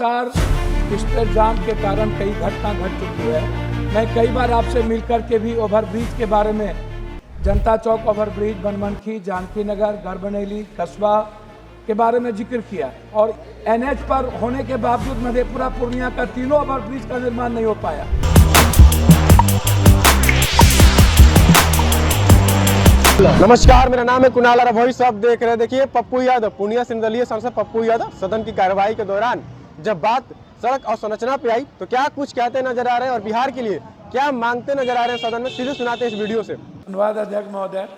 Special जाम के कारण कई घटना घट चुकी है। मैं कई बार आपसे मिलकर के भी ओवरब्रिज के बारे में, जनता चौक ओवरब्रिज, बनमनखी, जानकी नगर, गढ़बनैली, कस्बा के बारे में जिक्र किया और एनएच पर होने के बावजूद मधेपुरा पूर्णिया का तीनों ओवरब्रिज का निर्माण नहीं हो पाया। नमस्कार, मेरा नाम है कुणाल और वॉइस आप देख रहे हैं। देखिए, पप्पू यादव, पूर्णिया से निर्दलीय सांसद पप्पू यादव सदन की कार्यवाही के दौरान जब बात सड़क और संरचना पे आई तो क्या कुछ कहते नजर आ रहे हैं और बिहार के लिए क्या मांगते नजर आ रहे हैं सदन में, सीधे सुनाते हैं इस वीडियो से। धन्यवाद अध्यक्ष महोदय।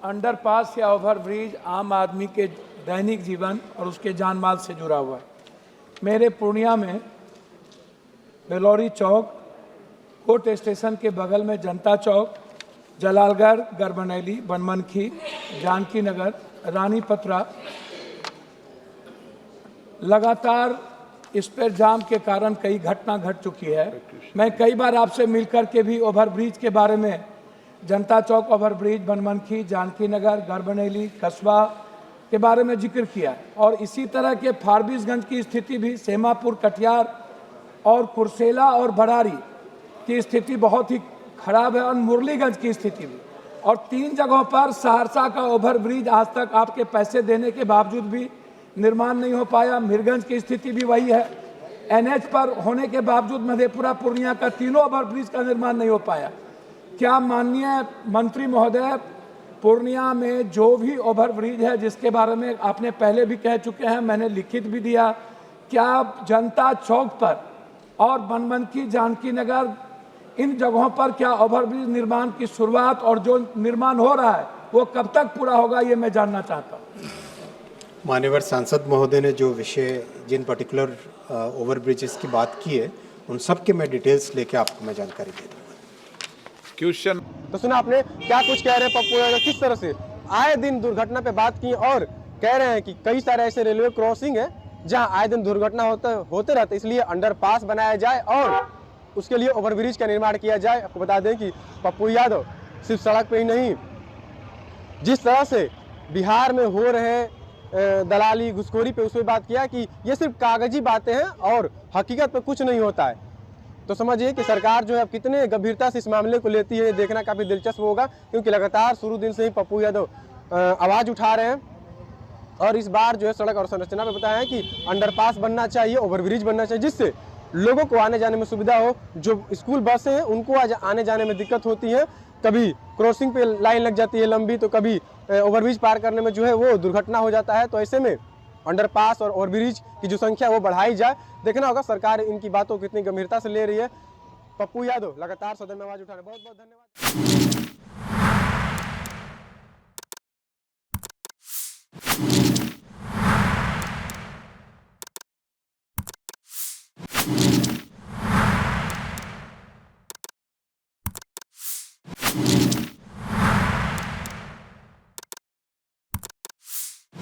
अंडरपास या ओवरब्रिज आम आदमी के दैनिक जीवन और उसके जान माल से जुड़ा हुआ है। मेरे पूर्णिया में बेलौरी चौक, कोर्ट स्टेशन के बगल में जनता चौक, जलालगढ़, गढ़बनैली, बनमनखी, जानकी नगर, रानी पथरा लगातार इस पर जाम के कारण कई घटना घट चुकी है। मैं कई बार आपसे मिलकर के भी ओवरब्रिज के बारे में, जनता चौक ओवरब्रिज, बनमनखी, जानकी नगर, गढ़बनैली, कस्बा के बारे में जिक्र किया और इसी तरह के फारबिसगंज की स्थिति भी, सेमापुर, कटिहार और कुर्सेला और बरारी की स्थिति बहुत ही खराब है और मुरलीगंज की स्थिति भी। और 3 जगहों पर सहरसा का ओवरब्रिज आज तक आपके पैसे देने के बावजूद भी निर्माण नहीं हो पाया। मीरगंज की स्थिति भी वही है। एनएच पर होने के बावजूद मधेपुरा पूर्णिया का तीनों ओवरब्रिज का निर्माण नहीं हो पाया। क्या माननीय मंत्री महोदय, पूर्णिया में जो भी ओवरब्रिज है जिसके बारे में आपने पहले भी कह चुके हैं, मैंने लिखित भी दिया, क्या जनता चौक पर और बनमनखी, जानकी नगर, इन जगहों पर क्या ओवरब्रिज निर्माण की शुरुआत और जो निर्माण हो रहा है वो कब तक पूरा होगा, ये मैं जानना चाहता हूँ। मान्यवर सांसद महोदय ने जो विषय, जिन पर्टिकुलर ओवरब्रिजेस की बात की है, उन सब के मैं डिटेल्स लेके आपको मैं जानकारी दे दूँगा। क्वेश्चन तो सुना आपने, क्या कुछ कह रहे हैं पप्पू यादव, किस तरह से आए दिन दुर्घटना पे बात की और कह रहे हैं कि कई सारे ऐसे रेलवे क्रॉसिंग है जहां आए दिन दुर्घटना होते रहते, इसलिए अंडरपास बनाया जाए और उसके लिए ओवरब्रिज का निर्माण किया जाए। आपको बता दें कि पप्पू यादव सिर्फ सड़क पे ही नहीं, जिस तरह से बिहार में हो रहे दलाली, घुसखोरी पे उस पर बात किया कि ये सिर्फ कागजी बातें हैं और हकीकत पे कुछ नहीं होता है। तो समझिए कि सरकार जो है अब कितने गंभीरता से इस मामले को लेती है, ये देखना काफ़ी दिलचस्प होगा, क्योंकि लगातार शुरू दिन से ही पप्पू यादव आवाज़ उठा रहे हैं और इस बार जो है सड़क और संरचना पे बताया है कि अंडरपास बनना चाहिए, ओवरब्रिज बनना चाहिए, जिससे लोगों को आने जाने में सुविधा हो। जो स्कूल बसें हैं उनको आज आने जाने में दिक्कत होती है, कभी क्रॉसिंग पे लाइन लग जाती है लंबी, तो कभी ओवरब्रिज पार करने में जो है वो दुर्घटना हो जाता है। तो ऐसे में अंडरपास और ओवरब्रिज की जो संख्या वो बढ़ाई जाए। देखना होगा सरकार इनकी बातों को कितनी गंभीरता से ले रही है। पप्पू यादव लगातार सदन में आवाज उठा रहे हैं। बहुत बहुत धन्यवाद।